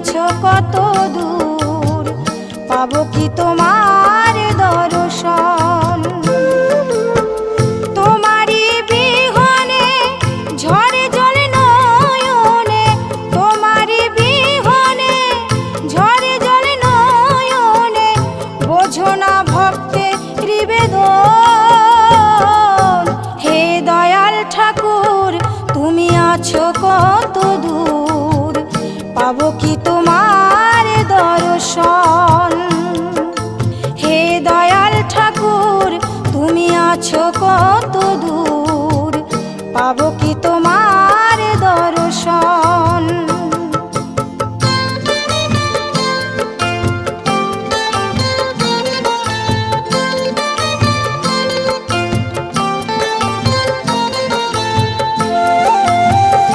আছো কত দূর, পাবো কি তোমার দর্শন। তোমারই বিহনে ঝরে জলে নয়নে, তোমারই বিহনে ঝরে জলে নয়নে, বোঝো না ভক্তের নিবেদন। হে দয়াল ঠাকুর তুমি আছো কত দূর, পাবো কি তোমার দর্শন। হে দয়াল ঠাকুর তুমি আছো কত দূর।